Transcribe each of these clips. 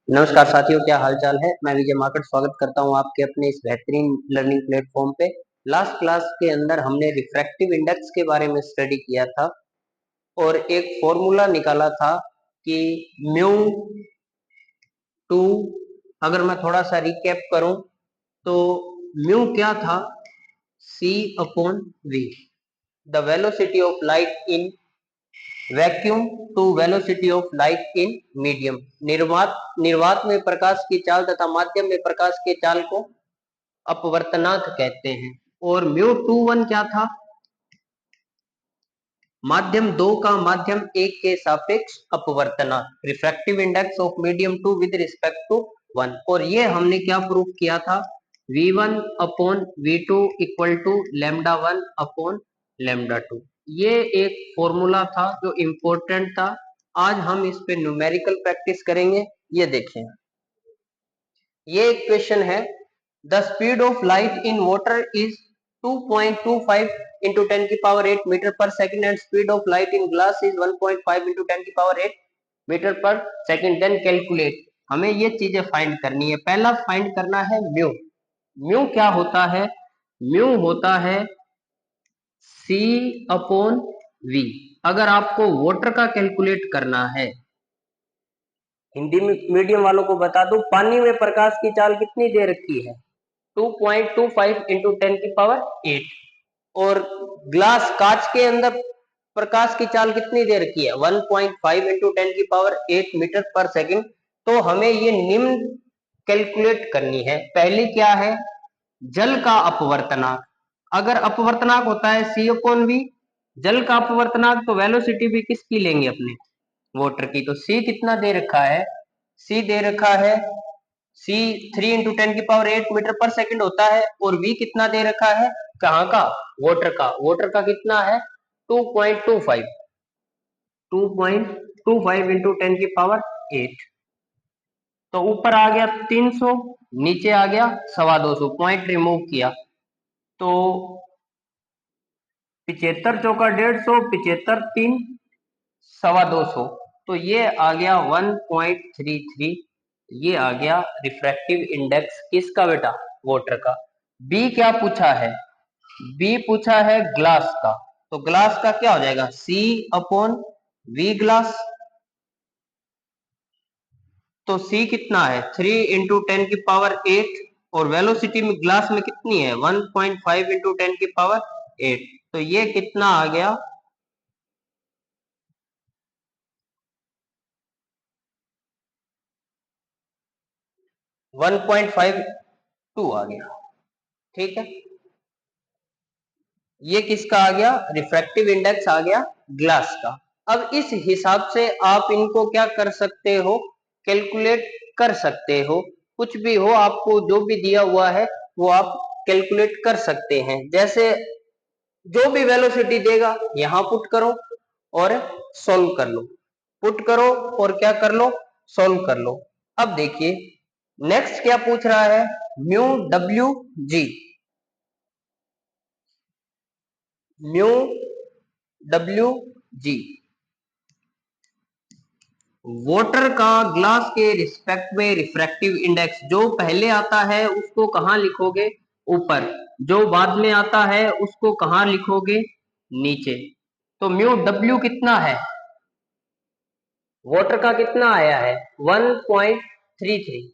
नमस्कार साथियों, क्या हालचाल है। मैं विजय माकड़ स्वागत करता हूं आपके अपने इस बेहतरीन लर्निंग प्लेटफॉर्म पे। लास्ट क्लास के अंदर हमने रिफ्रैक्टिव इंडेक्स के बारे में स्टडी किया था और एक फॉर्मूला निकाला था कि म्यू टू, अगर मैं थोड़ा सा रिकैप करूं तो म्यू क्या था, c upon v, the velocity of light in vacuum to velocity of light in medium. निर्वात में प्रकाश की चाल तथा माध्यम में प्रकाश के चाल को अपवर्तनांक कहते हैं। और म्यू टू वन क्या था, माध्यम दो का माध्यम एक के सापेक्ष अपवर्तनांक, refractive index of medium two with respect to one. और ये हमने क्या प्रूफ किया था, v1 upon v2 equal to lambda one upon lambda two. ये एक फॉर्मूला था जो इंपॉर्टेंट था। आज हम इस पे न्यूमेरिकल प्रैक्टिस करेंगे। ये देखें, ये एक क्वेश्चन है, the speed of light in water is 2.25 into 10 की power 8 metre per second and speed of light in glass is 1.5 into 10 की power 8 metre per second. Then calculate. हमें ये चीजें फाइंड करनी है। पहला फाइंड करना है म्यू। म्यू क्या होता है, म्यू होता है c अपॉन v। अगर आपको वाटर का कैलकुलेट करना है, हिंदी मीडियम वालों को बता दूं, पानी में प्रकाश की चाल कितनी दे रखी है, 2.25 into 10 की पावर 8। और ग्लास कांच के अंदर प्रकाश की चाल कितनी दे रखी है, 1.5 into 10 की पावर 8 मीटर पर सेकंड। तो हमें ये निम्न कैलकुलेट करनी है। पहली क्या है, जल का अपवर्तनांक। अगर अपवर्तनांक होता है c अपॉन v, जल का अपवर्तनांक, तो वेलोसिटी भी किसकी लेंगे, अपने वाटर की। तो c कितना दे रखा है, c दे रखा है, c 3 into 10 की पावर 8 मीटर पर सेकंड होता है। और v कितना दे रखा है, कहाँ का, वाटर का। वाटर का कितना है, 2.25 into 10 की पावर 8। तो ऊपर आ गया 300, नीचे आ गया 250, पॉइंट रिमूव किया तो 75 चौका 150, 75 3 250, तो ये आ गया 1.33। ये आ गया रिफ्रैक्टिव इंडेक्स किसका बेटा, वाटर का। बी क्या पूछा है, बी पूछा है ग्लास का। तो ग्लास का क्या हो जाएगा, c अपॉन v ग्लास। तो c कितना है, 3 into 10 की पावर 8, और वेलोसिटी में ग्लास में कितनी है, 1.5 into 10 की पावर 8। तो ये कितना आ गया, 1.52 आ गया। ठीक है, ये किसका आ गया, रिफ्रैक्टिव इंडेक्स आ गया ग्लास का। अब इस हिसाब से आप इनको क्या कर सकते हो, कैलकुलेट कर सकते हो। कुछ भी हो, आपको जो भी दिया हुआ है वो आप कैलकुलेट कर सकते हैं। जैसे जो भी वेलोसिटी देगा यहां पुट करो और सॉल्व कर लो, पुट करो और क्या कर लो, सॉल्व कर लो। अब देखिए नेक्स्ट क्या पूछ रहा है, mu W G, mu W G, water का ग्लास के रिस्पेक्ट में रिफ्रैक्टिव इंडेक्स। जो पहले आता है उसको कहां लिखोगे, ऊपर। जो बाद में आता है उसको कहां लिखोगे, नीचे। तो म्यू डब्ल्यू कितना है, वाटर का कितना आया है, 1.33।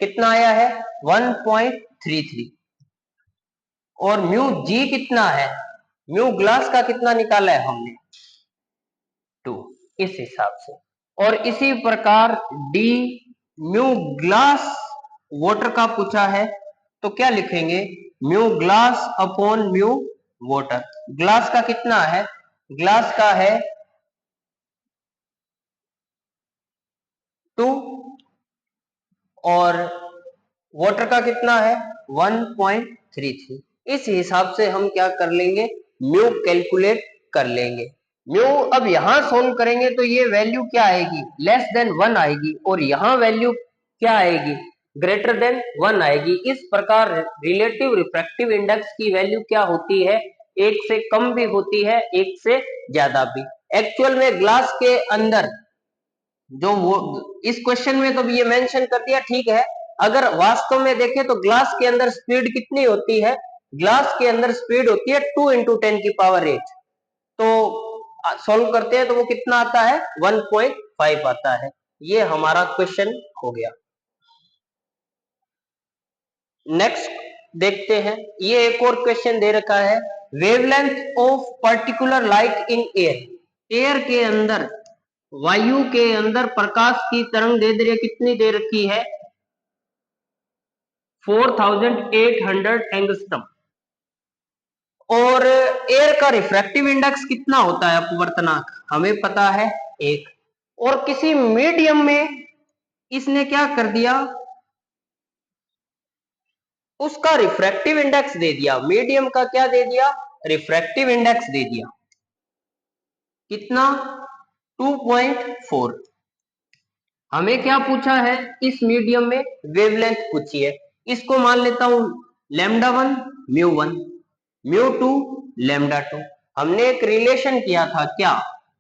कितना आया है, 1.33। और म्यू जी कितना है, म्यू ग्लास का कितना निकाला है हमने, 2। इस हिसाब से। और इसी प्रकार डी, म्यू ग्लास वाटर का पूछा है, तो क्या लिखेंगे, mu glass upon mu water. Glass का कितना है, ग्लास का है 2, और वाटर का कितना है 1.33। इस हिसाब से हम क्या कर लेंगे, म्यू कैलकुलेट कर लेंगे। म्यू अब यहां सोल्व करेंगे तो ये वैल्यू क्या आएगी, लेस देन 1 आएगी, और यहां वैल्यू क्या आएगी, ग्रेटर देन 1 आएगी। इस प्रकार रिलेटिव रिफ्रैक्टिव इंडेक्स की वैल्यू क्या होती है, एक से कम भी होती है, एक से ज्यादा भी। एक्चुअल में ग्लास के अंदर जो वो इस क्वेश्चन में तो ये मेंशन कर दिया, ठीक है। अगर वास्तव में देखें तो ग्लास के अंदर स्पीड कितनी होती है? ग्लास के अंदर स्पीड होती है 2 × 10⁸। तो सॉल्व करते हैं तो वो कितना आता है? 1.5 आता है। ये हमारा क्वेश्चन हो गया। नेक्स्ट देखते हैं, ये एक और क्वेश्चन दे रखा है, wavelength of particular light in air. Air के अंदर, वायु के अंदर प्रकाश की तरंग दे रही है, कितनी दे रखी है? 4800 एंगस्ट्रम। और एयर का रिफ्रैक्टिव इंडेक्स कितना होता है अपवर्तनांक? हमें पता है 1। और किसी मीडियम में इसने क्या कर दिया? उसका रिफ्रैक्टिव इंडेक्स दे दिया। मीडियम का क्या दे दिया? रिफ्रैक्टिव इंडेक्स दे दिया। कितना? 2.4। हमें क्या पूछा है? इस मीडियम में वेवलेंथ पूछी है। इसको मान लेता हूं λ1 μ1 μ2 λ2। हमने एक रिलेशन किया था क्या?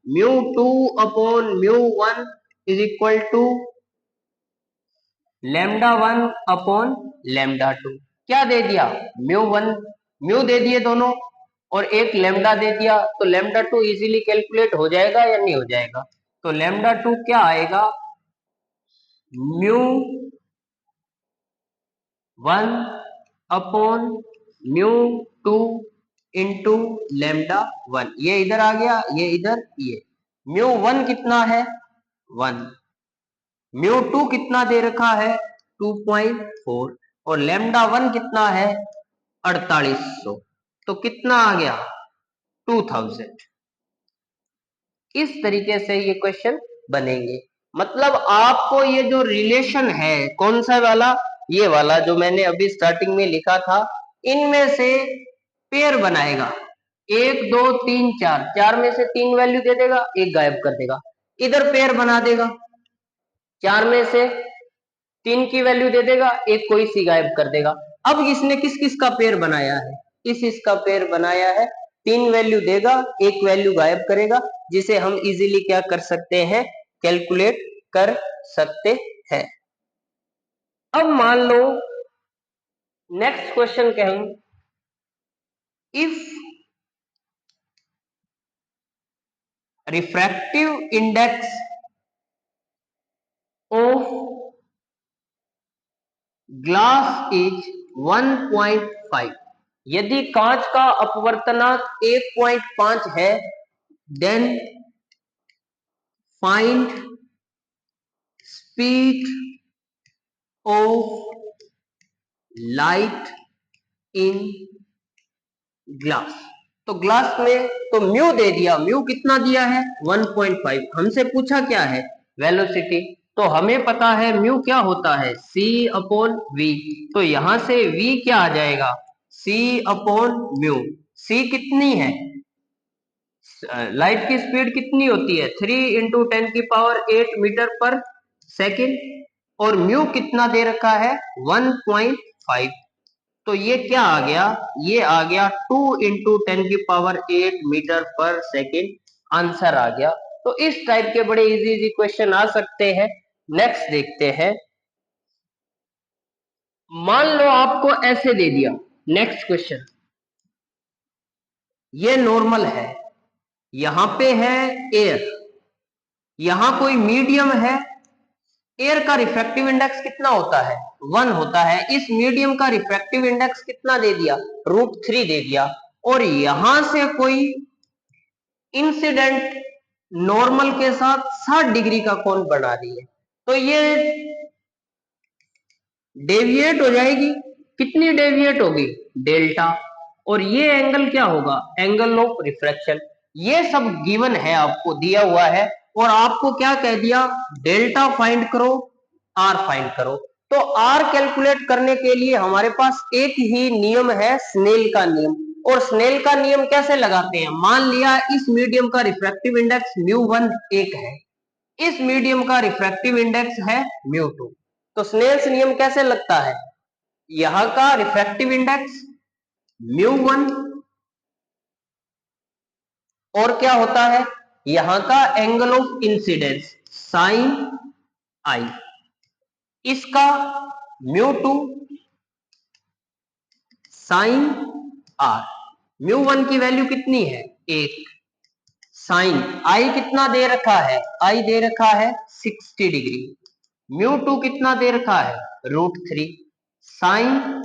μ2 upon μ1 is equal to λ1 upon λ2। क्या दे दिया? μ1 म्यू दे दिए दोनों, और एक लैम्डा दे दिया, तो λ2 इजीली कैलकुलेट हो जाएगा या नहीं हो जाएगा? तो λ2 क्या आएगा? μ1 अपॉन μ2 इंटू λ1। ये इधर आ गया, ये इधर, ये μ1 कितना है? 1। μ2 कितना दे रखा है? 2.4। और λ1 कितना है? 4800। तो कितना आ गया? 2000। इस तरीके से ये क्वेश्चन बनेंगे। मतलब आपको ये जो रिलेशन है, कौन सा वाला? ये वाला जो मैंने अभी स्टार्टिंग में लिखा था, इनमें से पेयर बनाएगा। 1 2 3 4, 4 में से 3 वैल्यू दे देगा, एक गायब कर देगा। इधर पेयर बना देगा, 4 में से 3 की वैल्यू दे देगा, एक कोई सी गायब कर देगा। अब इसने किस किस का पेयर बनाया है? इसका पेयर बनाया है। 3 वैल्यू देगा, एक वैल्यू गायब करेगा, जिसे हम इजीली क्या कर सकते हैं? कैलकुलेट कर सकते हैं। अब मान लो नेक्स्ट क्वेश्चन कहूं, if refractive index of glass is 1.5, यदि कांच का अपवर्तनांक 1.5 है, then find speed of light in glass. तो ग्लास में तो म्यू दे दिया, म्यू कितना दिया है? 1.5। हमसे पूछा क्या है? वेलोसिटी। तो हमें पता है म्यू क्या होता है? c upon v। तो यहां से v क्या आ जाएगा? c upon mu. c कितनी है? लाइट की स्पीड कितनी होती है? 3 × 10⁸ मीटर पर सेकेंड। और म्यू कितना दे रखा है? 1.5। तो ये क्या आ गया? ये आ गया 2 × 10⁸ मीटर पर सेकेंड। आंसर आ गया। तो इस टाइप के बड़े इजी इजी क्वेश्चन आ सकते हैं। नेक्स्ट देखते हैं। मान लो आपको ऐसे दे दिया, नेक्स्ट क्वेश्चन, ये नॉर्मल है, यहां पे है एयर, यहां कोई मीडियम है। एयर का रिफ्रैक्टिव इंडेक्स कितना होता है? 1 होता है। इस मीडियम का रिफ्रैक्टिव इंडेक्स कितना दे दिया? √3 दे दिया। और यहां से कोई इंसिडेंट नॉर्मल के साथ 60 डिग्री का कोण बना रही है, तो ये डेविएट हो जाएगी। कितनी डेविएट होगी? डेल्टा। और ये एंगल क्या होगा? Angle of refraction. ये सब गिवन है, आपको दिया हुआ है। और आपको क्या कह दिया? डेल्टा फाइंड करो, आर फाइंड करो। तो आर कैलकुलेट करने के लिए हमारे पास एक ही नियम है, स्नेल का नियम। और स्नेल का नियम कैसे लगाते हैं? मान लिया इस मीडियम का रिफ्रैक्टिव इंडेक्स μ1 1 है, इस मीडियम का रिफ्रैक्टिव इंडेक्स है μ2। तो स्नेल्स नियम कैसे लगता है? यहां का रिफ्रैक्टिव इंडेक्स μ1 और क्या होता है? यहां का angle of incidence sine I, इसका mu two sine R. Mu one की वैल्यू कितनी है 1, साइन आई कितना दे रखा है, आई दे रखा है 60 डिग्री, म्यू टू कितना दे रखा है √3 साइन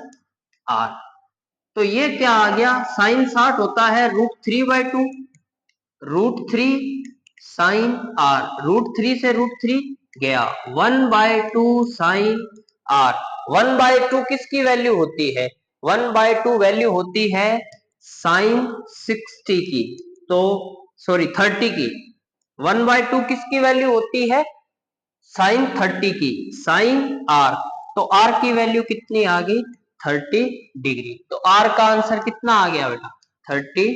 आर। तो ये क्या आ गया, साइन 60 होता है √3/2, √3 साइन आर, √3 से √3 गया, 1/2 साइन आर। 1/2 किसकी वैल्यू होती है, 1/2 वैल्यू होती है साइन 60 की, तो सॉरी 30 की। 1/2 किसकी वैल्यू होती है साइन 30 की, साइन आर। तो आर की वैल्यू कितनी आ गई 30 डिग्री। तो आर का आंसर कितना आ गया बेटा 30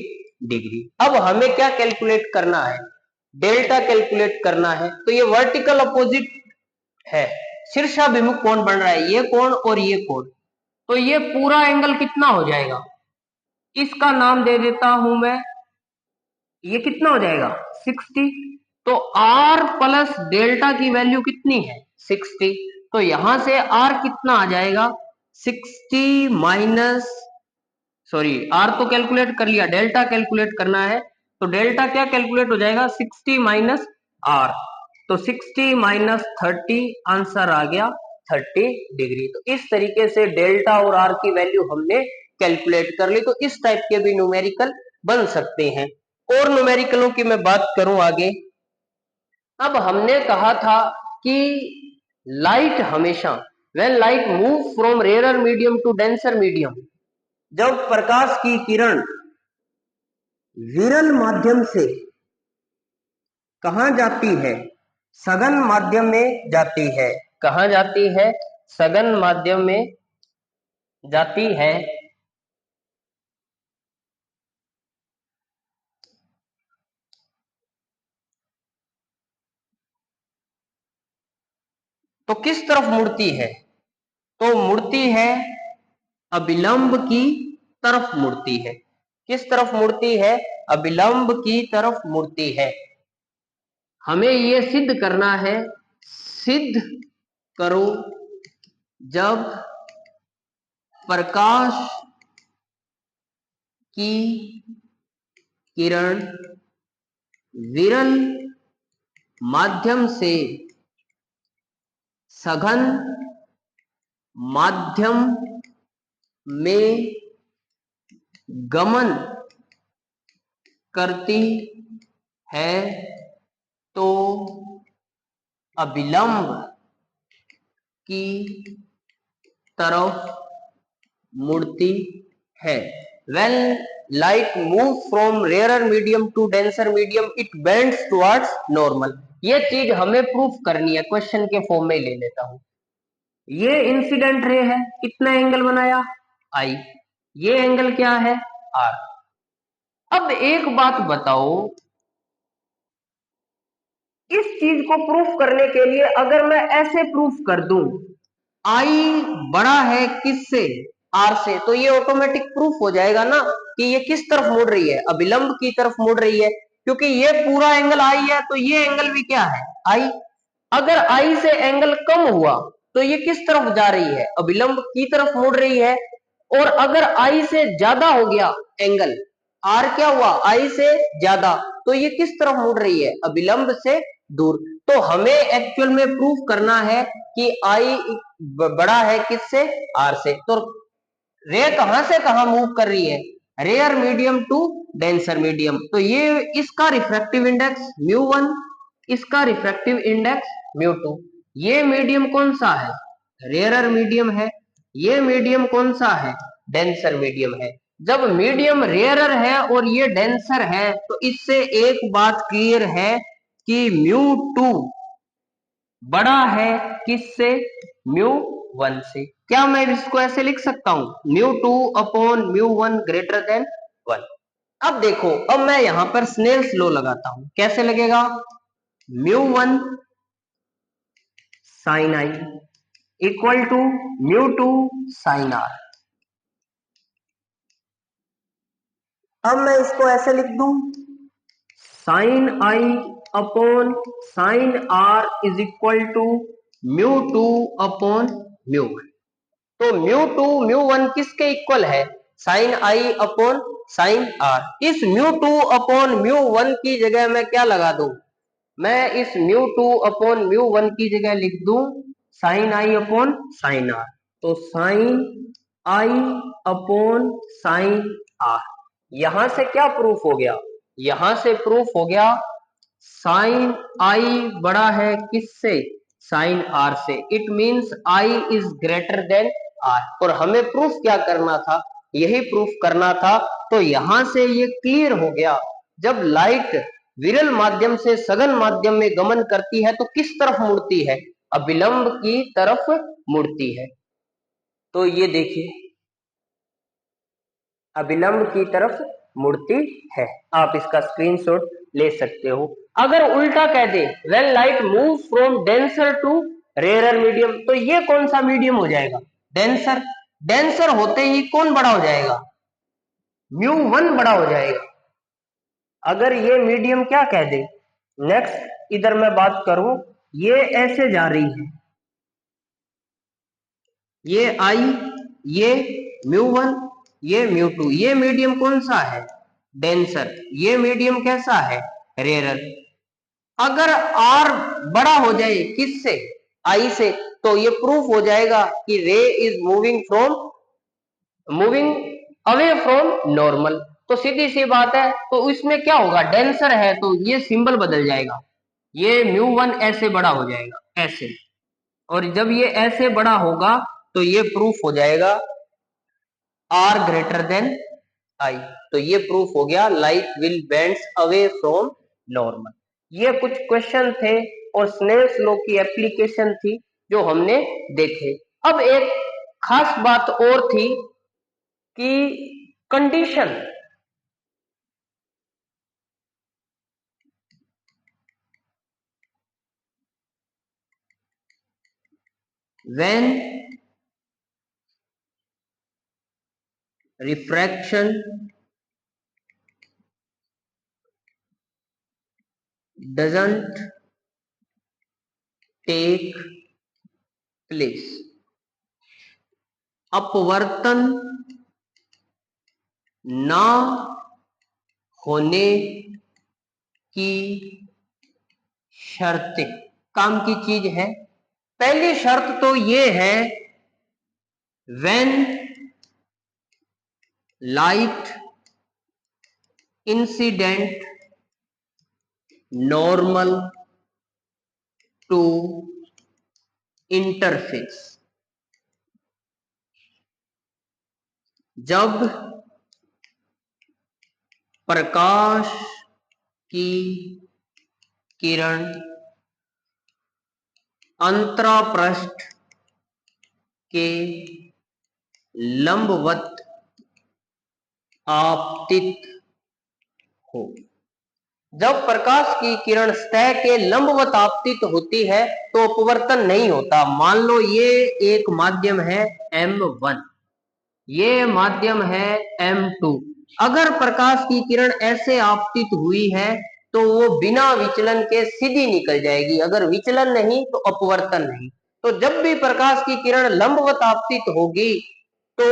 डिग्री। अब हमें क्या कैलकुलेट करना है, डेल्टा कैलकुलेट करना है। तो ये वर्टिकल अपोजिट है, शीर्षाभिमुख कोण बन रहा है, ये कोण और ये कोण। तो ये पूरा एंगल कितना हो जाएगा, इसका नाम दे देता हूं मैं, ये कितना हो जाएगा 60। तो आर प्लस डेल्टा की वैल्यू कितनी है 60। तो यहां से आर कितना आ जाएगा 60 माइनस, सॉरी आर तो कैलकुलेट कर लिया, डेल्टा कैलकुलेट करना है। तो डेल्टा क्या कैलकुलेट हो जाएगा 60 माइनस आर, तो 60 माइनस 30 आंसर आ गया 30 डिग्री। तो इस तरीके से डेल्टा और आर की वैल्यू हमने कैलकुलेट कर ली। तो इस टाइप के भी न्यूमेरिकल बन सकते हैं। और न्यूमेरिकलों की मैं बात करूं आगे, अब हमने कहा था कि लाइट हमेशा when light move from rare medium to denser medium, जब प्रकाश की किरण विरल माध्यम से कहां जाती है, सघन माध्यम में जाती है। कहां जाती है, सघन माध्यम में जाती है। तो किस तरफ मुड़ती है, तो मुड़ती है अभिलंब की तरफ मुड़ती है। किस तरफ मुड़ती है, अभिलंब की तरफ मुड़ती है। हमें ये सिद्ध करना है, सिद्ध करो जब प्रकाश की किरण विरल माध्यम से सघन माध्यम में गमन करती है तो अभिलंब की तरफ मुड़ती है। When light move from rarer medium to denser medium, it bends towards normal। ये चीज हमें प्रूफ करनी है, क्वेश्चन के फॉर्म में ले लेता हूं। ये इंसिडेंट रे है, कितना एंगल बनाया आई, ये एंगल क्या है आर। अब एक बात बताओ, इस चीज को प्रूफ करने के लिए अगर मैं ऐसे प्रूफ कर दूं आई बड़ा है किससे आर से, तो ये ऑटोमेटिक प्रूफ हो जाएगा ना कि ये किस तरफ मुड़ रही है, अभिलंब की तरफ मुड़ रही है। क्योंकि ये पूरा एंगल आई है तो ये एंगल भी क्या है आई। अगर आई से एंगल कम हुआ तो ये किस तरफ जा रही है, अभिलंब की तरफ मुड़ रही है। और अगर आई से ज्यादा हो गया एंगल, आर क्या हुआ आई से ज्यादा, तो ये किस तरफ मुड़ रही है, अभिलंब से दूर। तो हमें एक्चुअल में प्रूफ करना है कि आई बड़ा है किससे आर से। तो रे कहां से कहां मूव कर रही है, rare medium to denser medium. तो ये इसका रिफ्रैक्टिव इंडेक्स μ1, इसका रिफ्रैक्टिव इंडेक्स μ2। ये मीडियम कौन सा है, रेयरर मीडियम है। ये मीडियम कौन सा है, डेंसर मीडियम है। जब मीडियम रेयरर है और ये डेंसर है तो इससे एक बात क्लियर है कि μ2 बड़ा है किससे, μ1 से। क्या मैं इसको ऐसे लिख सकता हूं, μ2 अपॉन μ1 ग्रेटर देन 1। अब देखो, अब मैं यहां पर स्नेल्स लॉ लगाता हूं, कैसे लगेगा, μ1 sine I equal to μ2 sine R. अब मैं इसको ऐसे लिख दूं, sine I upon sine R is equal to mu two upon mu one. तो म्यू टू म्यू वन किसके इक्वल है? Sine I upon sine R. इस mu two upon mu one की जगह मैं क्या लगा दूं? मैं इस mu two upon mu one की जगह लिख दूं sine I upon sine R. तो sine I upon sine R. यहां से क्या प्रूफ हो गया? यहां से प्रूफ हो गया साइन आई बड़ा है किससे? साइन आर से। It means I is greater than R. और हमें प्रूफ क्या करना था? यही प्रूफ करना था। तो यहां से ये क्लियर हो गया, जब लाइट विरल माध्यम से सघन माध्यम में गमन करती है तो किस तरफ मुड़ती है? अभिलंब की तरफ मुड़ती है। तो ये देखिए, अभिलंब की तरफ मुड़ती है। आप इसका स्क्रीनशॉट ले सकते हो। अगर उल्टा कह दे when light move from denser to rarer medium, तो ये कौन सा मीडियम हो जाएगा? डेंसर। डेंसर होते ही कौन बड़ा हो जाएगा? म्यू वन बड़ा हो जाएगा। अगर ये मीडियम क्या कह दे, नेक्स्ट इधर मैं बात करूं, ये ऐसे जा रही है, ये आई, ये म्यू वन, ये म्यू टू, ये मीडियम कौन सा है? डेंसर। ये मीडियम कैसा है? रेयरर। अगर आर बड़ा हो जाए किससे? आई से, तो ये प्रूफ हो जाएगा कि रे is moving away from normal. तो सीधी सी बात है, तो इसमें क्या होगा? डेंसर है तो ये सिंबल बदल जाएगा, ये म्यू वन ऐसे बड़ा हो जाएगा, ऐसे। और जब ये ऐसे बड़ा होगा तो ये प्रूफ हो जाएगा आर ग्रेटर देन आई। तो ये प्रूफ हो गया light will bends away from normal. ये कुछ क्वेश्चन थे और स्नेल्स लॉ की एप्लीकेशन थी जो हमने देखे। अब एक खास बात और थी कि condition, when refraction doesn't take place, अपवर्तन ना होने की शर्तें। काम की चीज है। पहली शर्त तो ये है, when light incident normal to interface, जब प्रकाश की किरण अंतरापृष्ठ के लंबवत आपतित हो। जब प्रकाश की किरण सतह के लंबवत आपतित होती है तो अपवर्तन नहीं होता। मान लो ये एक माध्यम है M1, ये माध्यम है M2। अगर प्रकाश की किरण ऐसे आपतित हुई है तो वो बिना विचलन के सीधी निकल जाएगी। अगर विचलन नहीं तो अपवर्तन नहीं। तो जब भी प्रकाश की किरण लंबवत आपतित होगी तो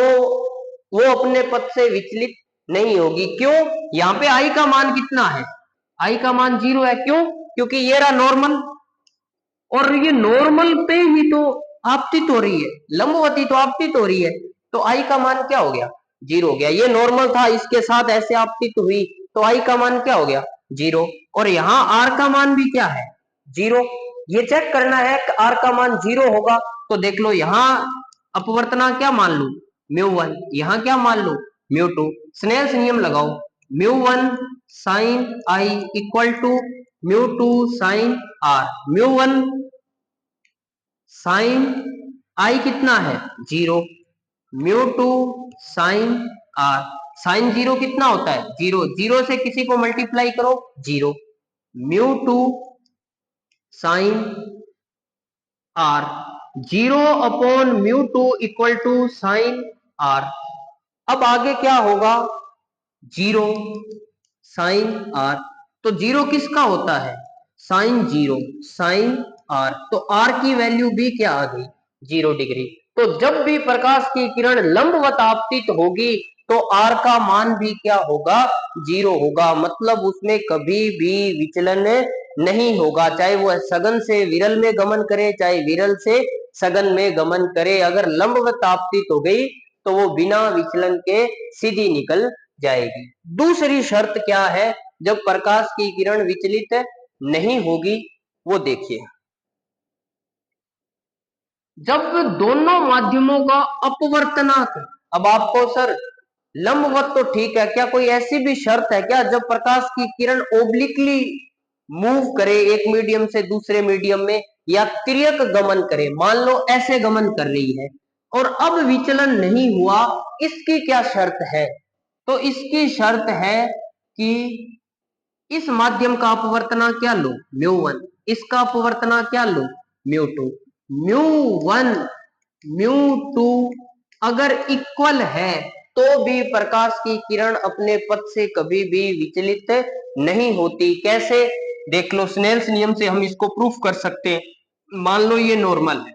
वो अपने पथ से विचलित नहीं होगी। क्यों? यहाँ पे आई का मान कितना है? आई का मान 0 है। क्यों? क्योंकि ये रहा नॉर्मल, और ये नॉर्मल पे ही तो आपतित हो रही है, लंबवती तो आपतित हो रही है। तो आई का मान क्या हो गया? 0 हो गया। ये नॉर्मल था, इसके साथ ऐसे आपतित हुई तो आई का मान क्या हो गया? 0। और यहाँ आर का मान भी क्या है? 0। ये चेक करना है कि आर का मान 0 होगा तो देख लो, यहाँ अपवर्तना क्या मान लू? Mu one. यहाँ क्या मान लू? Mu two. स्नेल्स नियम लगाओ, mu one sine I equal to mu two sine R. Mu one sine I कितना है? 0। Mu two sine R, sine 0 कितना होता है? 0। 0 से किसी को मल्टीप्लाई करो, 0। Mu two sine R, 0 upon mu two equal to sine R. अब आगे क्या होगा? 0 साइन आर। तो 0 किसका होता है? साइन 0, साइन r, तो r की वैल्यू भी क्या आ गई 0 डिग्री। तो जब भी प्रकाश की किरण लंबवत आपतित होगी तो r का मान भी क्या होगा 0 होगा, मतलब उसमें कभी भी विचलन नहीं होगा, चाहे वो सघन से विरल में गमन करे चाहे विरल से सघन में गमन करे। अगर लंबवत आपतित हो गई तो वो बिना विचलन के सीधी निकल जाएगी। दूसरी शर्त क्या है जब प्रकाश की किरण विचलित नहीं होगी, वो देखिए। जब दोनों माध्यमों का अपवर्तनांक, अब आपको सर लंबवत तो ठीक है, क्या कोई ऐसी भी शर्त है क्या जब प्रकाश की किरण ओब्लिकली मूव करे एक मीडियम से दूसरे मीडियम में, या तिर्यक गमन करे, मान लो ऐसे गमन कर रही है और अब विचलन नहीं हुआ, इसकी क्या शर्त है? तो इसकी शर्त है कि इस माध्यम का अपवर्तनांक क्या लो μ1, इसका अपवर्तनांक क्या लो μ2, μ1 μ2 अगर इक्वल है तो भी प्रकाश की किरण अपने पथ से कभी भी विचलित नहीं होती। कैसे? देख लो, स्नेल्स नियम से हम इसको प्रूफ कर सकते हैं। मान लो ये नॉर्मल है,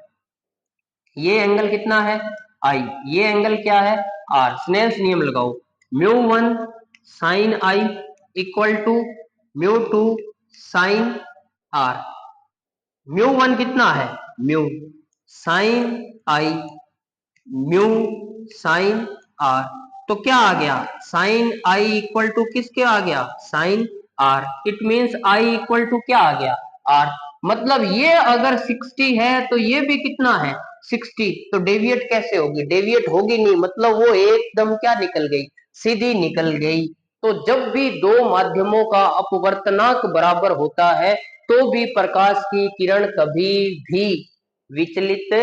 ये एंगल कितना है आई, ये एंगल क्या है आर, स्नेल्स नियम लगाओ, μ1 sine I equal to μ2 sine R. μ1 कितना है mu sine I mu sine R, तो क्या आ गया साइन आई इक्वल टू किसके आ गया sine R. It means I equal to क्या आ गया आर, मतलब ये अगर 60 है तो ये भी कितना है 60, तो डेविएट कैसे होगी, डेविएट होगी नहीं, मतलब वो एकदम क्या निकल गई सीधी निकल गई। तो जब भी दो माध्यमों का अपवर्तनांक बराबर होता है तो भी प्रकाश की किरण कभी भी विचलित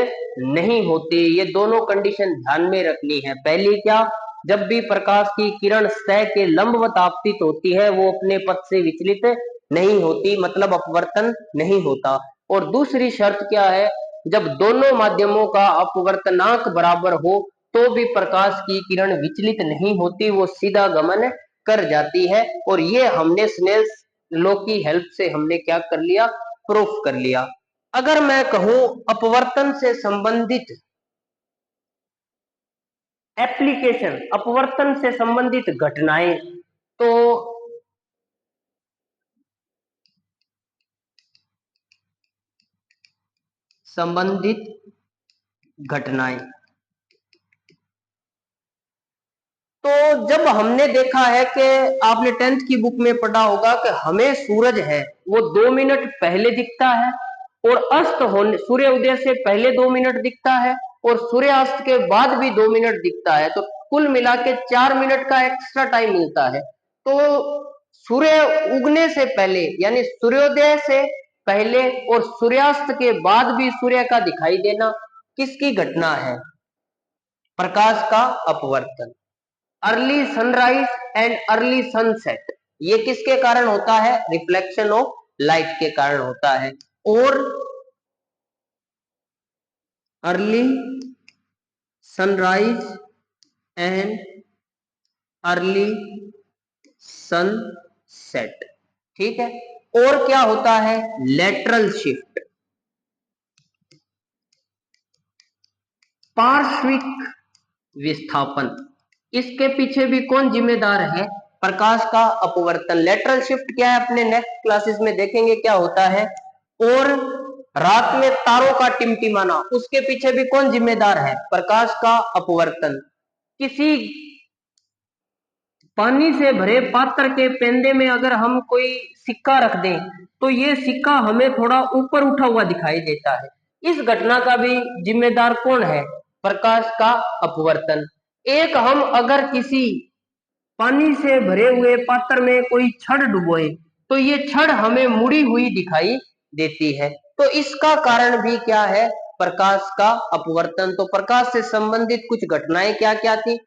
नहीं होती। ये दोनों कंडीशन ध्यान में रखनी है। पहली क्या, जब भी प्रकाश की किरण सतह के लंबवत आपतित होती है वो अपने पथ से विचलित नहीं होती, मतलब अपवर्तन नहीं होता। और दूसरी शर्त क्या है, जब दोनों माध्यमों का अपवर्तनांक बराबर हो तो भी प्रकाश की किरण विचलित नहीं होती, वो सीधा गमन कर जाती है। और ये हमने स्नेल्स लॉ की हेल्प से हमने क्या कर लिया, प्रूफ कर लिया। अगर मैं कहूं अपवर्तन से संबंधित एप्लीकेशन, अपवर्तन से संबंधित घटनाएं, तो संबंधित घटनाएं, तो जब हमने देखा है कि आपने 10th की बुक में पढ़ा होगा कि हमें सूरज है वो 2 मिनट पहले दिखता है और अस्त होने सूर्य उदय से पहले 2 मिनट दिखता है और सूर्यास्त के बाद भी 2 मिनट दिखता है, तो कुल मिला के 4 मिनट का एक्स्ट्रा टाइम मिलता है। तो सूर्य उगने से पहले यानी सूर्योदय से पहले और सूर्यास्त के बाद भी सूर्य का दिखाई देना किसकी घटना है, प्रकाश का अपवर्तन। Early sunrise and early sunset, ये किसके कारण होता है, रिफ्लेक्शन ऑफ लाइट के कारण होता है। और early sunrise and early sunset, ठीक है। और क्या होता है, लेटरल शिफ्ट, पार्श्विक विस्थापन, इसके पीछे भी कौन जिम्मेदार है, प्रकाश का अपवर्तन। लेटरल शिफ्ट क्या है अपने नेक्स्ट क्लासेस में देखेंगे क्या होता है। और रात में तारों का टिमटिमाना, उसके पीछे भी कौन जिम्मेदार है, प्रकाश का अपवर्तन। किसी पानी से भरे पात्र के पेंदे में अगर हम कोई सिक्का रख दें तो ये सिक्का हमें थोड़ा ऊपर उठा हुआ दिखाई देता है, इस घटना का भी जिम्मेदार कौन है, प्रकाश का अपवर्तन। एक हम अगर किसी पानी से भरे हुए पात्र में कोई छड़ डुबोए तो ये छड़ हमें मुड़ी हुई दिखाई देती है, तो इसका कारण भी क्या है, प्रकाश का अपवर्तन। तो प्रकाश से संबंधित कुछ घटनाएं क्या क्या थी,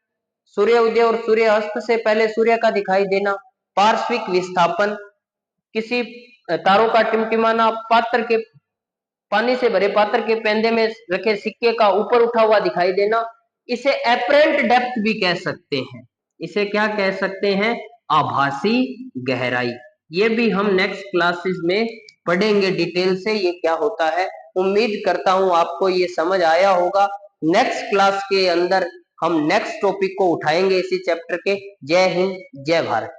सूर्य उदय और सूर्य अस्त से पहले सूर्य का दिखाई देना, पार्श्विक विस्थापन, किसी तारों का टिमटिमाना, पात्र के पानी से भरे पात्र के पेंदे में रखे सिक्के का ऊपर उठा हुआ दिखाई देना, इसे एपरेंट डेप्थ भी कह सकते हैं। इसे क्या कह सकते हैं, आभासी गहराई। ये भी हम नेक्स्ट क्लासेस में पढ़ेंगे डिटेल से ये क्या होता है। उम्मीद करता हूँ आपको ये समझ आया होगा। नेक्स्ट क्लास के अंदर हम नेक्स्ट टॉपिक को उठाएंगे इसी चैप्टर के। जय हिंद, जय भारत।